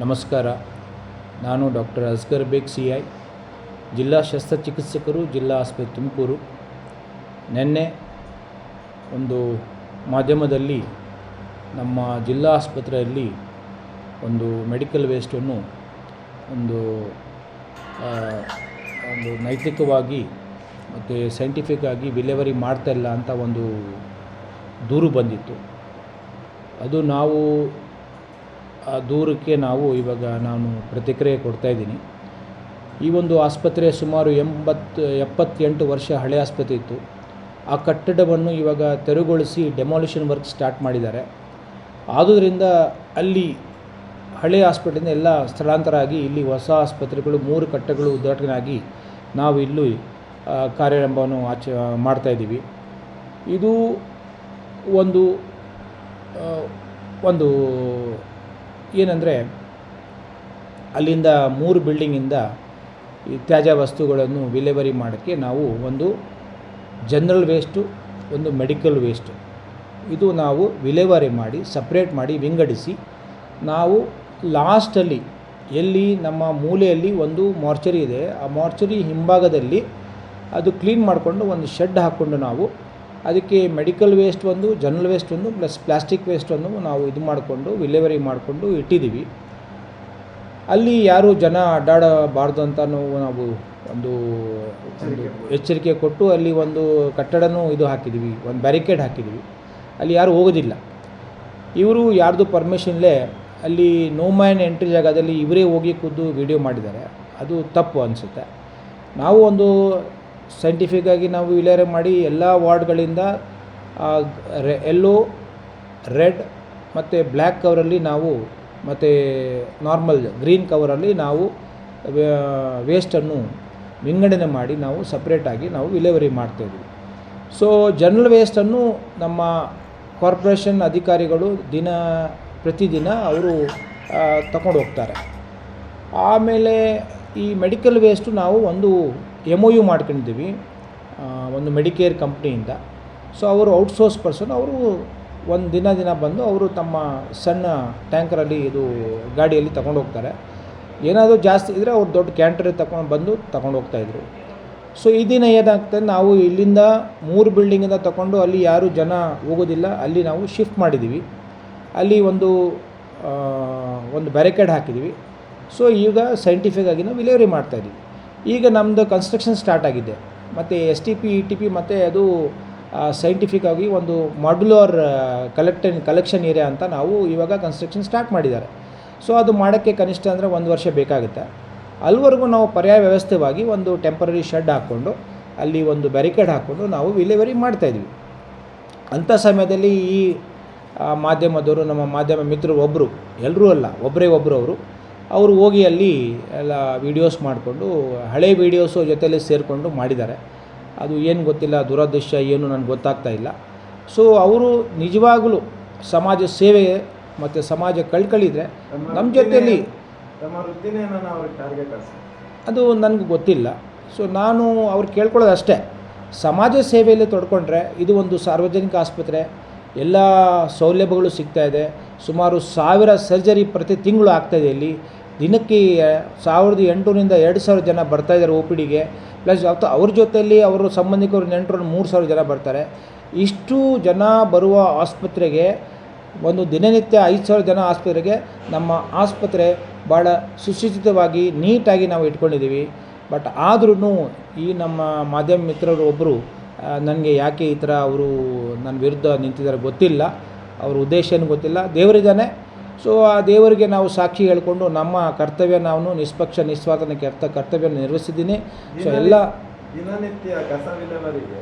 ನಮಸ್ಕಾರ. ನಾನು ಡಾಕ್ಟರ್ ಅಸ್ಗರ್ ಬೇಗ್ CI, ಜಿಲ್ಲಾ ಶಸ್ತ್ರಚಿಕಿತ್ಸಕರು, ಜಿಲ್ಲಾ ಆಸ್ಪತ್ರೆ ತುಮಕೂರು. ನಿನ್ನೆ ಒಂದು ಮಾಧ್ಯಮದಲ್ಲಿ ನಮ್ಮ ಜಿಲ್ಲಾ ಆಸ್ಪತ್ರೆಯಲ್ಲಿ ಒಂದು ಮೆಡಿಕಲ್ ವೇಸ್ಟನ್ನು ಒಂದು ನೈತಿಕವಾಗಿ ಮತ್ತು ಸೈಂಟಿಫಿಕ್ ಆಗಿ ವಿಲೇವಾರಿ ಮಾಡ್ತಾಯಿಲ್ಲ ಅಂತ ಒಂದು ದೂರು ಬಂದಿತ್ತು. ಅದು ನಾವು ಆ ದೂರಕ್ಕೆ ಇವಾಗ ನಾನು ಪ್ರತಿಕ್ರಿಯೆ ಕೊಡ್ತಾಯಿದ್ದೀನಿ. ಈ ಒಂದು ಆಸ್ಪತ್ರೆ ಸುಮಾರು 78 ವರ್ಷ ಹಳೆ ಆಸ್ಪತ್ರೆ ಇತ್ತು. ಆ ಕಟ್ಟಡವನ್ನು ಇವಾಗ ತೆರವುಗೊಳಿಸಿ ಡೆಮಾಲಿಷನ್ ವರ್ಕ್ ಸ್ಟಾರ್ಟ್ ಮಾಡಿದ್ದಾರೆ. ಆದುದರಿಂದ ಅಲ್ಲಿ ಹಳೆಯ ಹಾಸ್ಪಿಟಲಿಂದ ಎಲ್ಲ ಸ್ಥಳಾಂತರ ಆಗಿ ಇಲ್ಲಿ ಹೊಸ ಆಸ್ಪತ್ರೆಗಳು 3 ಕಟ್ಟಡಗಳು ಉದ್ಘಾಟನೆ ಆಗಿ ನಾವು ಇಲ್ಲಿ ಕಾರ್ಯಾರಂಭವನ್ನು ಮಾಡ್ತಾಯಿದ್ದೀವಿ. ಇದು ಒಂದು ಏನಂದರೆ, ಅಲ್ಲಿಂದ 3 ಬಿಲ್ಡಿಂಗಿಂದ ಈ ತ್ಯಾಜ್ಯ ವಸ್ತುಗಳನ್ನು ವಿಲೇವಾರಿ ಮಾಡೋಕ್ಕೆ ನಾವು ಒಂದು ಜನರಲ್ ವೇಸ್ಟು, ಒಂದು ಮೆಡಿಕಲ್ ವೇಸ್ಟು, ಇದು ನಾವು ವಿಲೇವಾರಿ ಮಾಡಿ ಸಪ್ರೇಟ್ ಮಾಡಿ ವಿಂಗಡಿಸಿ ನಾವು ಲಾಸ್ಟಲ್ಲಿ ಎಲ್ಲಿ ನಮ್ಮ ಮೂಲೆಯಲ್ಲಿ ಒಂದು ಮಾರ್ಚರಿ ಇದೆ, ಆ ಮಾರ್ಚರಿ ಹಿಂಭಾಗದಲ್ಲಿ ಅದು ಕ್ಲೀನ್ ಮಾಡಿಕೊಂಡು ಒಂದು ಶೆಡ್ ಹಾಕ್ಕೊಂಡು ನಾವು ಅದಕ್ಕೆ ಮೆಡಿಕಲ್ ವೇಸ್ಟ್ ಒಂದು, ಜನರಲ್ ವೇಸ್ಟ್ ಒಂದು, ಪ್ಲಸ್ ಪ್ಲಾಸ್ಟಿಕ್ ವೇಸ್ಟ್ ಒಂದು ನಾವು ಇದು ಮಾಡಿಕೊಂಡು ವಿಲೇವಾರಿ ಮಾಡಿಕೊಂಡು ಇಟ್ಟಿದ್ದೀವಿ. ಅಲ್ಲಿ ಯಾರು ಜನ ಅಡ್ಡಾಡಬಾರ್ದು ಅಂತ ನಾವು ಒಂದು ಎಚ್ಚರಿಕೆ ಕೊಟ್ಟು ಅಲ್ಲಿ ಒಂದು ಕಟ್ಟಡನೂ ಇದು ಹಾಕಿದ್ದೀವಿ, ಒಂದು ಬ್ಯಾರಿಕೇಡ್ ಹಾಕಿದ್ದೀವಿ. ಅಲ್ಲಿ ಯಾರು ಹೋಗೋದಿಲ್ಲ. ಇವರು ಯಾರ್ದು ಪರ್ಮಿಷನ್ಲೇ ಅಲ್ಲಿ ನೋ ಮ್ಯಾನ್ ಎಂಟ್ರಿ ಜಾಗದಲ್ಲಿ ಇವರೇ ಹೋಗಿ ಖುದ್ದು ವಿಡಿಯೋ ಮಾಡಿದ್ದಾರೆ. ಅದು ತಪ್ಪು ಅನಿಸುತ್ತೆ. ನಾವು ಒಂದು ಸೈಂಟಿಫಿಕ್ಕಾಗಿ ನಾವು ವಿಲೇವಾರಿ ಮಾಡಿ ಎಲ್ಲ ವಾರ್ಡ್ಗಳಿಂದ ಯೆಲ್ಲೋ, ರೆಡ್ ಮತ್ತು ಬ್ಲ್ಯಾಕ್ ಕವರಲ್ಲಿ ನಾವು ಮತ್ತು ನಾರ್ಮಲ್ ಗ್ರೀನ್ ಕವರಲ್ಲಿ ನಾವು ವೇಸ್ಟನ್ನು ವಿಂಗಡಣೆ ಮಾಡಿ ನಾವು ಸಪ್ರೇಟಾಗಿ ನಾವು ವಿಲೇವಾರಿ ಮಾಡ್ತಾಯಿದ್ವಿ. ಸೊ ಜನರಲ್ ವೇಸ್ಟನ್ನು ನಮ್ಮ ಕಾರ್ಪೊರೇಷನ್ ಅಧಿಕಾರಿಗಳು ಪ್ರತಿದಿನ ಅವರು ತಗೊಂಡು ಹೋಗ್ತಾರೆ. ಆಮೇಲೆ ಈ ಮೆಡಿಕಲ್ ವೇಸ್ಟು ನಾವು ಒಂದು MOU ಮಾಡ್ಕೊಂಡಿದ್ದೀವಿ ಒಂದು ಮೆಡಿಕೇರ್ ಕಂಪ್ನಿಯಿಂದ. ಸೊ ಅವರು ಔಟ್ಸೋರ್ಸ್ ಪರ್ಸನ್, ಅವರು ಒಂದು ದಿನ ಬಂದು ಅವರು ತಮ್ಮ ಸಣ್ಣ ಟ್ಯಾಂಕರಲ್ಲಿ ಇದು ಗಾಡಿಯಲ್ಲಿ ತಗೊಂಡು ಹೋಗ್ತಾರೆ. ಏನಾದರೂ ಜಾಸ್ತಿ ಇದ್ದರೆ ಅವ್ರು ದೊಡ್ಡ ಕ್ಯಾಂಟರ್ ತಗೊಂಡು ಹೋಗ್ತಾಯಿದ್ರು. ಸೊ ಈ ದಿನ ಏನಾಗ್ತದೆ, ನಾವು ಇಲ್ಲಿಂದ 3 ಬಿಲ್ಡಿಂಗಿಂದ ತಗೊಂಡು ಅಲ್ಲಿ ಯಾರು ಜನ ಹೋಗೋದಿಲ್ಲ, ಅಲ್ಲಿ ನಾವು ಶಿಫ್ಟ್ ಮಾಡಿದ್ದೀವಿ. ಅಲ್ಲಿ ಒಂದು ಬ್ಯಾರಿಕೇಡ್ ಹಾಕಿದ್ದೀವಿ. ಸೊ ಈಗ ಸೈಂಟಿಫಿಕ್ಕಾಗಿ ನಾವು ವಿಲೇವಾರಿ ಮಾಡ್ತಾಯಿದ್ದೀವಿ. ಈಗ ನಮ್ಮದು ಕನ್ಸ್ಟ್ರಕ್ಷನ್ ಸ್ಟಾರ್ಟ್ ಆಗಿದೆ ಮತ್ತು STP ETP ಮತ್ತು ಅದು ಸೈಂಟಿಫಿಕ್ಕಾಗಿ ಒಂದು ಮಾಡ್ಯುಲರ್ ಕಲೆಕ್ಷನ್ ಏರಿಯಾ ಅಂತ ನಾವು ಇವಾಗ ಕನ್ಸ್ಟ್ರಕ್ಷನ್ ಸ್ಟಾರ್ಟ್ ಮಾಡಿದ್ದಾರೆ. ಸೊ ಅದು ಮಾಡೋಕ್ಕೆ ಕನಿಷ್ಠ ಅಂದರೆ 1 ವರ್ಷ ಬೇಕಾಗುತ್ತೆ. ಅಲ್ಲಿವರೆಗೂ ನಾವು ಪರ್ಯಾಯ ವ್ಯವಸ್ಥೆವಾಗಿ ಒಂದು ಟೆಂಪರರಿ ಶೆಡ್ ಹಾಕ್ಕೊಂಡು ಅಲ್ಲಿ ಒಂದು ಬ್ಯಾರಿಕೇಡ್ ಹಾಕ್ಕೊಂಡು ನಾವು ವಿಲೇವಾರಿ ಮಾಡ್ತಾಯಿದ್ವಿ. ಅಂಥ ಸಮಯದಲ್ಲಿ ಈ ಮಾಧ್ಯಮದವರು, ನಮ್ಮ ಮಾಧ್ಯಮ ಮಿತ್ರರು ಒಬ್ಬರು, ಎಲ್ಲರೂ ಅಲ್ಲ, ಒಬ್ಬರೇ ಅವರು ಹೋಗಿ ಅಲ್ಲಿ ಎಲ್ಲ ವೀಡಿಯೋಸ್ ಮಾಡಿಕೊಂಡು ಹಳೆ ವೀಡಿಯೋಸು ಜೊತೆಯಲ್ಲಿ ಸೇರಿಕೊಂಡು ಮಾಡಿದ್ದಾರೆ. ಅದು ಏನು ಗೊತ್ತಿಲ್ಲ, ದುರದೃಷ್ಟ ಏನು ನನಗೆ ಗೊತ್ತಾಗ್ತಾ ಇಲ್ಲ. ಸೊ ಅವರು ನಿಜವಾಗಲೂ ಸಮಾಜ ಸೇವೆ ಮತ್ತು ಸಮಾಜ ಕಳ್ಕಳಿದ್ರೆ ನಮ್ಮ ಜೊತೆಯಲ್ಲಿ ಅದು ನನಗೆ ಗೊತ್ತಿಲ್ಲ. ಸೊ ನಾನು ಅವ್ರು ಕೇಳ್ಕೊಳ್ಳೋದು ಅಷ್ಟೇ, ಸಮಾಜ ಸೇವೆಯಲ್ಲಿ ತೊಡ್ಕೊಂಡ್ರೆ ಇದು ಒಂದು ಸಾರ್ವಜನಿಕ ಆಸ್ಪತ್ರೆ, ಎಲ್ಲ ಸೌಲಭ್ಯಗಳು ಸಿಗ್ತಾಯಿದೆ. ಸುಮಾರು 1000 ಸರ್ಜರಿ ಪ್ರತಿ ತಿಂಗಳು ಆಗ್ತಾಯಿದೆ. ಇಲ್ಲಿ ದಿನಕ್ಕೆ 1800ರಿಂದ 2000 ಜನ ಬರ್ತಾಯಿದ್ದಾರೆ OPDಗೆ. ಪ್ಲಸ್ ಅವ್ರ ಜೊತೆಯಲ್ಲಿ ಅವರು ಸಂಬಂಧಿಕರು ನೆಂಟರು 3000 ಜನ ಬರ್ತಾರೆ. ಇಷ್ಟು ಜನ ಬರುವ ಆಸ್ಪತ್ರೆಗೆ, ಒಂದು ದಿನನಿತ್ಯ 5000 ಜನ ಆಸ್ಪತ್ರೆಗೆ ನಮ್ಮ ಆಸ್ಪತ್ರೆ ಭಾಳ ಸುಸಜ್ಜಿತವಾಗಿ ನೀಟಾಗಿ ನಾವು ಇಟ್ಕೊಂಡಿದ್ದೀವಿ. ಬಟ್ ಆದ್ರೂ ಈ ನಮ್ಮ ಮಾಧ್ಯಮ ಮಿತ್ರರು ಒಬ್ಬರು ನನಗೆ ಯಾಕೆ ಈ ಥರ ಅವರು ನನ್ನ ವಿರುದ್ಧ ನಿಂತಿದ್ದಾರೆ ಗೊತ್ತಿಲ್ಲ, ಅವ್ರ ಉದ್ದೇಶ ಏನು ಗೊತ್ತಿಲ್ಲ, ದೇವರಿದ್ದಾನೆ. ಸೊ ಆ ದೇವರಿಗೆ ನಾವು ಸಾಕ್ಷಿ ಹೇಳ್ಕೊಂಡು ನಮ್ಮ ಕರ್ತವ್ಯ ನಾವು ನಿಷ್ಪಕ್ಷ ನಿಸ್ವಾರ್ಥನ ಕರ್ತವ್ಯ ನಿರ್ವಹಿಸಿದ್ದೀನಿ. ಸೊ ಎಲ್ಲ ದಿನನಿತ್ಯ ಕಸ ವಿಲೇವಾರಿಗೆ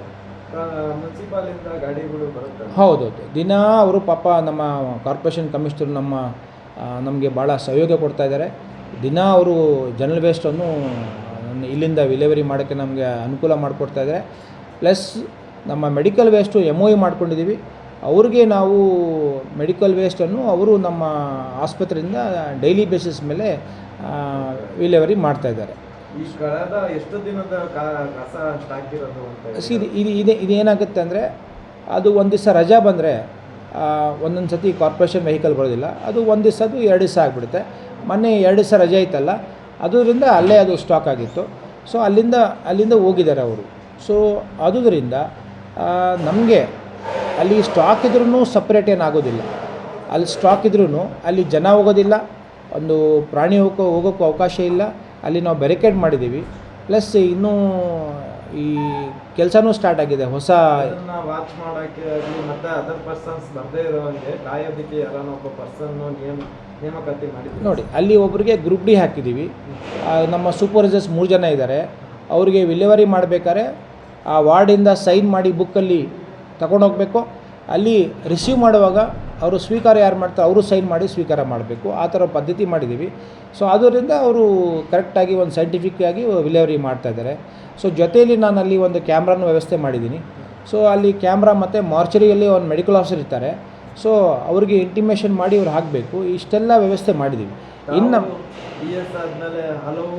ಮುನ್ಸಿಪಾಲಿಂದ ಗಾಡಿಗಳು ಬರುತ್ತೆ. ಹೌದೌದು, ದಿನ ಅವರು ಪಾಪ ನಮ್ಮ ಕಾರ್ಪೊರೇಷನ್ ಕಮಿಷನರ್ ನಮಗೆ ಭಾಳ ಸಹಯೋಗ ಕೊಡ್ತಾಯಿದ್ದಾರೆ. ದಿನ ಅವರು ಜನರಲ್ ವೇಸ್ಟನ್ನು ಇಲ್ಲಿಂದ ವಿಲೇವಾರಿ ಮಾಡೋಕ್ಕೆ ನಮಗೆ ಅನುಕೂಲ ಮಾಡಿಕೊಡ್ತಾಯಿದ್ದಾರೆ. ಪ್ಲಸ್ ನಮ್ಮ ಮೆಡಿಕಲ್ ವೇಸ್ಟು MOU ಮಾಡ್ಕೊಂಡಿದ್ದೀವಿ. ಅವ್ರಿಗೆ ನಾವು ಮೆಡಿಕಲ್ ವೇಸ್ಟನ್ನು ಅವರು ನಮ್ಮ ಆಸ್ಪತ್ರೆಯಿಂದ ಡೈಲಿ ಬೇಸಿಸ್ ಮೇಲೆ ವಿಲೇವಾರಿ ಮಾಡ್ತಾಯಿದ್ದಾರೆ. ಈ ಕಳೆದ ಎಷ್ಟು ದಿನದ ಕಸ ಸ್ಟಾಕ್ ಇರೋದು ಅಂತ ಇದೇನಾಗುತ್ತೆ ಅಂದರೆ, ಅದು ಒಂದು ದಿವಸ ರಜಾ ಬಂದರೆ ಒಂದೊಂದು ಸತಿ ಕಾರ್ಪೊರೇಷನ್ ವೆಹಿಕಲ್ ಬರೋದಿಲ್ಲ, ಅದು ಒಂದು ದಿವಸ ಅದು 2 ದಿವಸ ಆಗಿಬಿಡುತ್ತೆ. ಮೊನ್ನೆ 2 ದಿವಸ ರಜೆ ಐತಲ್ಲ, ಅದರಿಂದ ಅಲ್ಲೇ ಅದು ಸ್ಟಾಕ್ ಆಗಿತ್ತು. ಸೊ ಅಲ್ಲಿಂದ ಹೋಗಿದ್ದಾರೆ ಅವರು. ಸೊ ಆದುದರಿಂದ ನಮಗೆ ಅಲ್ಲಿ ಸ್ಟಾಕ್ ಇದ್ರೂ ಸಪ್ರೇಟ್ ಏನಾಗೋದಿಲ್ಲ. ಅಲ್ಲಿ ಸ್ಟಾಕ್ ಇದ್ರೂ ಅಲ್ಲಿ ಜನ ಹೋಗೋದಿಲ್ಲ, ಒಂದು ಪ್ರಾಣಿ ಹೋಗೋಕ್ಕೂ ಅವಕಾಶ ಇಲ್ಲ. ಅಲ್ಲಿ ನಾವು ಬ್ಯಾರಿಕೇಡ್ ಮಾಡಿದ್ದೀವಿ. ಪ್ಲಸ್ ಇನ್ನೂ ಈ ಕೆಲಸನೂ ಸ್ಟಾರ್ಟ್ ಆಗಿದೆ. ಹೊಸ ಅದನ್ನ ವಾಚ್ ಮಾಡೋಕ್ಕೆ ಆಗಲಿ ಮತ್ತು ಅದರ್ ಪರ್ಸನ್ಸ್ ಬರದೇ ಇರೋಂಗೆ ಕಾಯೋದಕ್ಕೆ ಯಾರನ್ನೋ ಒಬ್ಬ ಪರ್ಸನ್ನು ನೇಮಕಾತಿ ಮಾಡಿದ್ದೀವಿ. ನೋಡಿ, ಅಲ್ಲಿ ಒಬ್ಬರಿಗೆ ಗ್ರೂಪ್ ಡಿ ಹಾಕಿದ್ದೀವಿ. ನಮ್ಮ ಸೂಪರ್ವೈಸರ್ಸ್ 3 ಜನ ಇದ್ದಾರೆ. ಅವರಿಗೆ ವಿಲೇವಾರಿ ಮಾಡಬೇಕಾದ್ರೆ ಆ ವಾರ್ಡಿಂದ ಸೈನ್ ಮಾಡಿ ಬುಕ್ಕಲ್ಲಿ ತಗೊಂಡೋಗ್ಬೇಕು. ಅಲ್ಲಿ ರಿಸೀವ್ ಮಾಡುವಾಗ ಅವರು ಸ್ವೀಕಾರ ಯಾರು ಮಾಡ್ತಾರೆ ಅವರು ಸೈನ್ ಮಾಡಿ ಸ್ವೀಕಾರ ಮಾಡಬೇಕು. ಆ ಥರ ಪದ್ಧತಿ ಮಾಡಿದ್ದೀವಿ. ಸೊ ಆದ್ದರಿಂದ ಅವರು ಕರೆಕ್ಟಾಗಿ ಒಂದು ಸೈಂಟಿಫಿಕ್ ಆಗಿ ವಿಲೇವಾರಿ ಮಾಡ್ತಾಯಿದ್ದಾರೆ. ಸೊ ಜೊತೆಯಲ್ಲಿ ನಾನು ಅಲ್ಲಿ ಒಂದು ಕ್ಯಾಮ್ರಾನ ವ್ಯವಸ್ಥೆ ಮಾಡಿದ್ದೀನಿ. ಸೊ ಅಲ್ಲಿ ಕ್ಯಾಮ್ರಾ ಮತ್ತು ಮಾರ್ಚರಿಯಲ್ಲಿ ಒಂದು ಮೆಡಿಕಲ್ ಆಫೀಸರ್ ಇರ್ತಾರೆ. ಸೊ ಅವರಿಗೆ ಇಂಟಿಮೇಷನ್ ಮಾಡಿ ಅವ್ರು ಹಾಕಬೇಕು. ಇಷ್ಟೆಲ್ಲ ವ್ಯವಸ್ಥೆ ಮಾಡಿದ್ದೀವಿ. ಇನ್ನು BS ಆದಮೇಲೆ ಹಲವು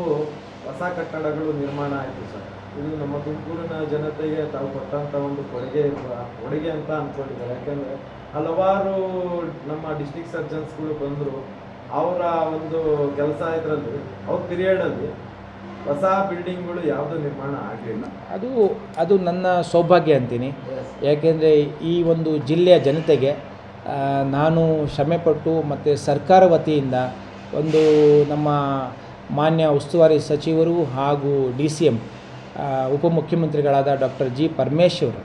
ಹೊಸ ಕಟ್ಟಡಗಳು ನಿರ್ಮಾಣ ಆಯಿತು ಸರ್. ಇದು ನಮ್ಮ ತುಮಕೂರಿನ ಜನತೆಗೆ ತಾವು ಕೊಟ್ಟಂಥ ಒಂದು ಕೊಡುಗೆ ಅಂತ ಅಂದ್ಕೊಂಡಿದ್ದಾರೆ. ಯಾಕೆಂದರೆ ಹಲವಾರು ನಮ್ಮ ಡಿಸ್ಟ್ರಿಕ್ಟ್ ಸರ್ಜನ್ಸ್ಗಳು ಬಂದರು, ಅವರ ಒಂದು ಕೆಲಸ ಇದರಲ್ಲಿ ಅವ್ರ ಪೀರಿಯಡಲ್ಲಿ ಹೊಸ ಬಿಲ್ಡಿಂಗ್ಗಳು ಯಾವುದೂ ನಿರ್ಮಾಣ ಆಗಲಿಲ್ಲ. ಅದು ನನ್ನ ಸೌಭಾಗ್ಯ ಅಂತೀನಿ. ಯಾಕೆಂದರೆ ಈ ಒಂದು ಜಿಲ್ಲೆಯ ಜನತೆಗೆ ನಾನು ಶ್ರಮೆಪಟ್ಟು ಮತ್ತು ಸರ್ಕಾರ ವತಿಯಿಂದ ಒಂದು ನಮ್ಮ ಮಾನ್ಯ ಉಸ್ತುವಾರಿ ಸಚಿವರು ಹಾಗೂ DCM ಉಪಮುಖ್ಯಮಂತ್ರಿಗಳಾದ ಡಾಕ್ಟರ್ G. ಪರಮೇಶ್ವರ್